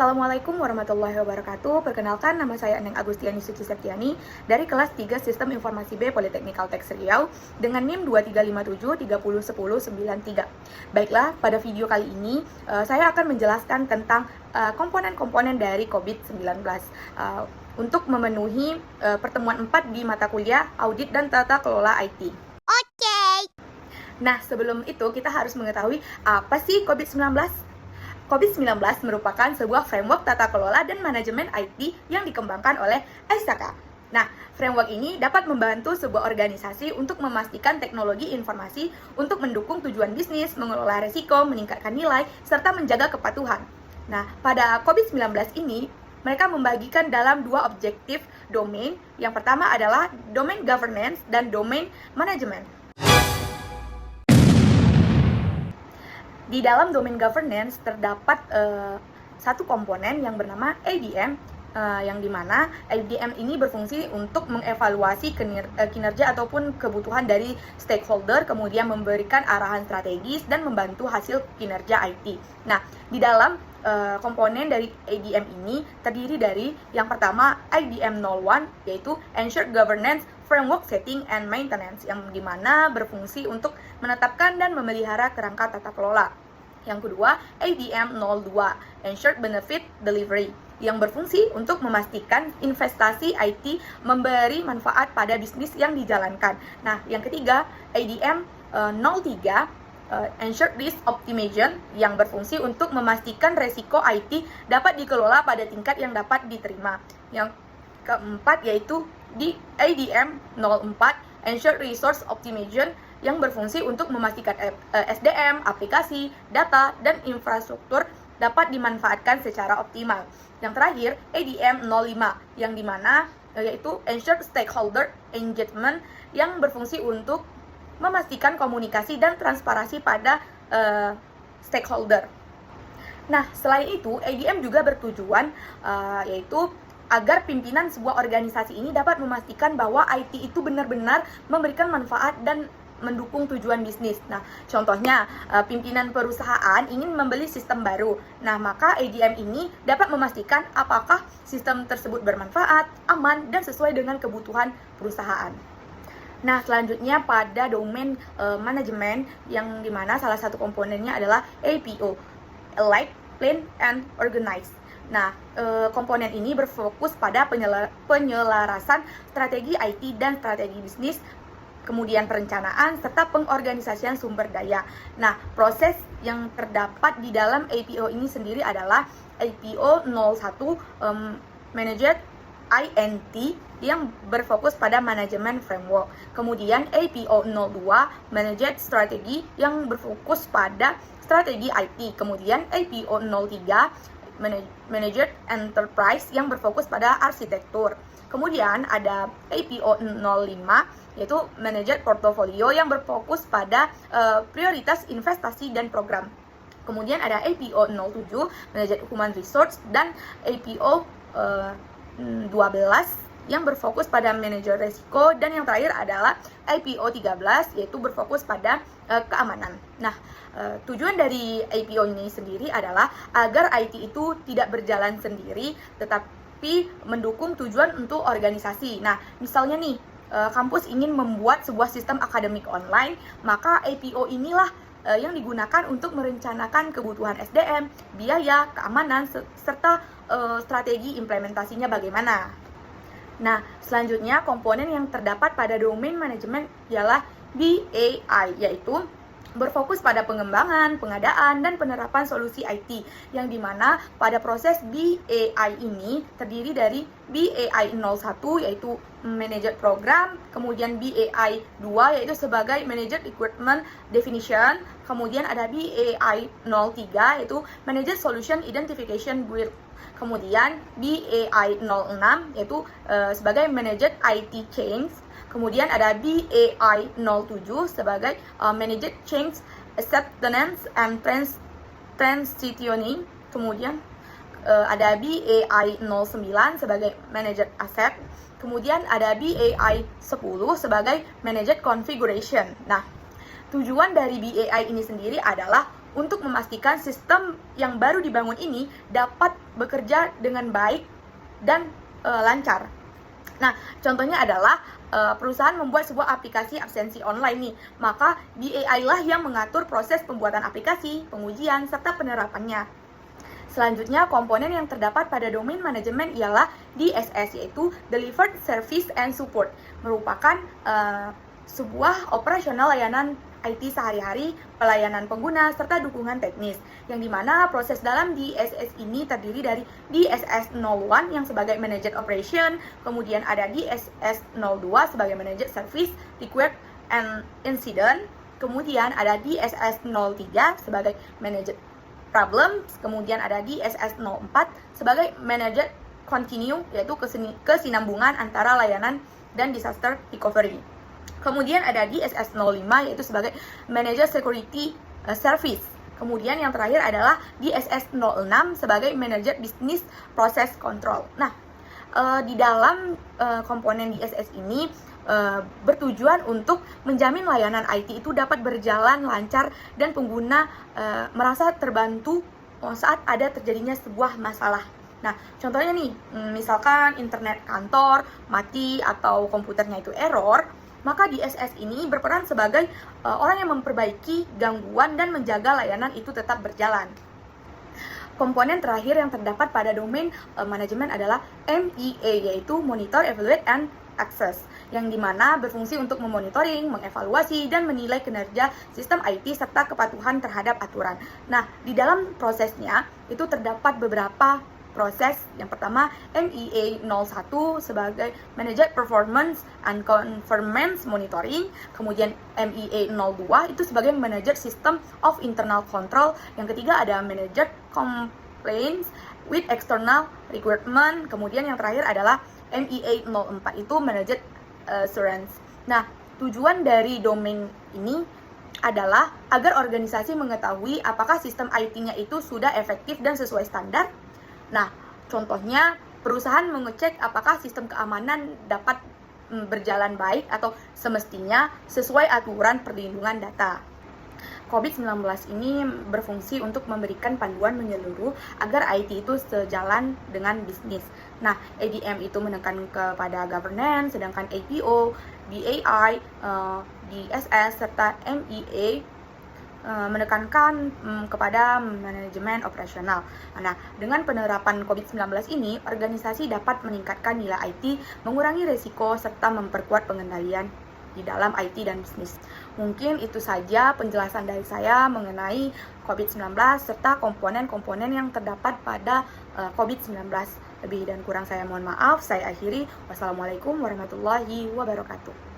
Assalamualaikum warahmatullahi wabarakatuh. Perkenalkan, nama saya Neng Agustiani Suci Septiani dari kelas 3 Sistem Informasi B Politeknik Kalteks Riau dengan NIM 2357301093. Baiklah, pada video kali ini saya akan menjelaskan tentang komponen-komponen dari COVID-19 untuk memenuhi pertemuan 4 di mata kuliah Audit dan Tata Kelola IT. Nah, sebelum itu kita harus mengetahui apa sih COVID-19? COVID-19 merupakan sebuah framework tata kelola dan manajemen IT yang dikembangkan oleh ISAKA. Nah, framework ini dapat membantu sebuah organisasi untuk memastikan teknologi informasi untuk mendukung tujuan bisnis, mengelola resiko, meningkatkan nilai, serta menjaga kepatuhan. Nah, pada COVID-19 ini, mereka membagikan dalam dua objektif domain. Yang pertama adalah domain governance dan domain management. Di dalam domain governance terdapat satu komponen yang bernama ADM, yang dimana ADM ini berfungsi untuk mengevaluasi kinerja ataupun kebutuhan dari stakeholder, kemudian memberikan arahan strategis dan membantu hasil kinerja IT. Nah, di dalam komponen dari ADM ini terdiri dari yang pertama IDM 01, yaitu Ensure Governance Framework Setting and Maintenance, yang dimana berfungsi untuk menetapkan dan memelihara kerangka tata kelola. Yang kedua, ADM 02, Ensured Benefit Delivery, yang berfungsi untuk memastikan investasi IT memberi manfaat pada bisnis yang dijalankan. Nah, yang ketiga, ADM 03, Ensured Risk Optimization, yang berfungsi untuk memastikan resiko IT dapat dikelola pada tingkat yang dapat diterima. Yang keempat yaitu di ADM 04, Ensured Resource Optimization, yang berfungsi untuk memastikan SDM, aplikasi, data, dan infrastruktur dapat dimanfaatkan secara optimal. Yang terakhir, ADM 05, yang dimana yaitu Ensured Stakeholder Engagement, yang berfungsi untuk memastikan komunikasi dan transparansi pada stakeholder. Nah, selain itu, ADM juga bertujuan yaitu agar pimpinan sebuah organisasi ini dapat memastikan bahwa IT itu benar-benar memberikan manfaat dan mendukung tujuan bisnis. Nah, contohnya pimpinan perusahaan ingin membeli sistem baru. Nah, maka ADM ini dapat memastikan apakah sistem tersebut bermanfaat, aman, dan sesuai dengan kebutuhan perusahaan. Nah, selanjutnya pada domain manajemen, yang dimana salah satu komponennya adalah APO, Alike, Plan, and Organize. Nah, komponen ini berfokus pada penyelarasan strategi IT dan strategi bisnis, kemudian perencanaan, serta pengorganisasian sumber daya. Nah, proses yang terdapat di dalam APO ini sendiri adalah APO 01, Managed INT, yang berfokus pada manajemen framework. Kemudian APO 02, Managed Strategy, yang berfokus pada strategi IT. Kemudian APO 03, Managed Enterprise, yang berfokus pada arsitektur. Kemudian ada APO 05, yaitu Managed Portfolio, yang berfokus pada prioritas investasi dan program. Kemudian ada APO 07, Managed Human Resource, dan APO 12, yang berfokus pada manajer resiko. Dan yang terakhir adalah APO 13, yaitu berfokus pada keamanan. Nah, tujuan dari APO ini sendiri adalah agar IT itu tidak berjalan sendiri, tetapi mendukung tujuan untuk organisasi. Nah, misalnya nih, kampus ingin membuat sebuah sistem akademik online, maka APO inilah yang digunakan untuk merencanakan kebutuhan SDM, biaya, keamanan, serta strategi implementasinya bagaimana. Nah, selanjutnya komponen yang terdapat pada domain manajemen ialah BAI, yaitu berfokus pada pengembangan, pengadaan, dan penerapan solusi IT, yang dimana pada proses BAI ini terdiri dari BAI 01, yaitu Managed Program, kemudian BAI 2, yaitu sebagai Managed Equipment Definition, kemudian ada BAI 03, yaitu Managed Solution Identification Build, kemudian BAI 06, yaitu sebagai Managed IT Change. Kemudian ada BAI 07 sebagai Managed Change Acceptance and Transitioning. Kemudian ada BAI 09 sebagai Managed Asset. Kemudian ada BAI 10 sebagai Managed Configuration. Nah, tujuan dari BAI ini sendiri adalah untuk memastikan sistem yang baru dibangun ini dapat bekerja dengan baik dan lancar. Nah, contohnya adalah perusahaan membuat sebuah aplikasi absensi online nih, maka BAI lah yang mengatur proses pembuatan aplikasi, pengujian, serta penerapannya. Selanjutnya, komponen yang terdapat pada domain manajemen ialah DSS, yaitu Delivered Service and Support, merupakan sebuah operasional layanan IT sehari-hari, pelayanan pengguna, serta dukungan teknis, yang dimana proses dalam DSS ini terdiri dari DSS 01 yang sebagai Manager Operation, kemudian ada DSS 02 sebagai Manager Service, Request and Incident, kemudian ada DSS 03 sebagai Manager Problem, kemudian ada DSS 04 sebagai Manager Continue, yaitu kesinambungan antara layanan dan disaster recovery. Kemudian ada DSS 05 yaitu sebagai Manager Security Service. Kemudian yang terakhir adalah DSS 06 sebagai Manager Business Process Control. Nah, di dalam komponen DSS ini bertujuan untuk menjamin layanan IT itu dapat berjalan lancar dan pengguna merasa terbantu saat ada terjadinya sebuah masalah. Nah, contohnya nih, misalkan internet kantor mati atau komputernya itu error, maka DSS ini berperan sebagai orang yang memperbaiki gangguan dan menjaga layanan itu tetap berjalan. Komponen terakhir yang terdapat pada domain manajemen adalah MEA, yaitu Monitor, Evaluate, and Access, yang dimana berfungsi untuk memonitoring, mengevaluasi, dan menilai kinerja sistem IT serta kepatuhan terhadap aturan. Nah, di dalam prosesnya itu terdapat beberapa proses. Yang pertama, MEA 01 sebagai Manager Performance and Conformance Monitoring, kemudian MEA 02 itu sebagai Manager System of Internal Control, yang ketiga ada Manager Complaints with External Requirement, kemudian yang terakhir adalah MEA 04 itu Manager Assurance. Nah, tujuan dari domain ini adalah agar organisasi mengetahui apakah sistem IT-nya itu sudah efektif dan sesuai standar. Nah, contohnya perusahaan mengecek apakah sistem keamanan dapat berjalan baik atau semestinya sesuai aturan perlindungan data. COVID-19 ini berfungsi untuk memberikan panduan menyeluruh agar IT itu sejalan dengan bisnis. Nah, ADM itu menekan kepada governance, sedangkan APO, BAI, DSS, serta MEA menekankan kepada manajemen operasional. Nah, dengan penerapan COVID-19 ini, organisasi dapat meningkatkan nilai IT, mengurangi risiko, serta memperkuat pengendalian di dalam IT dan bisnis. Mungkin itu saja penjelasan dari saya mengenai COVID-19 serta komponen-komponen yang terdapat pada COVID-19. Lebih dan kurang saya mohon maaf. Saya akhiri. Wassalamualaikum warahmatullahi wabarakatuh.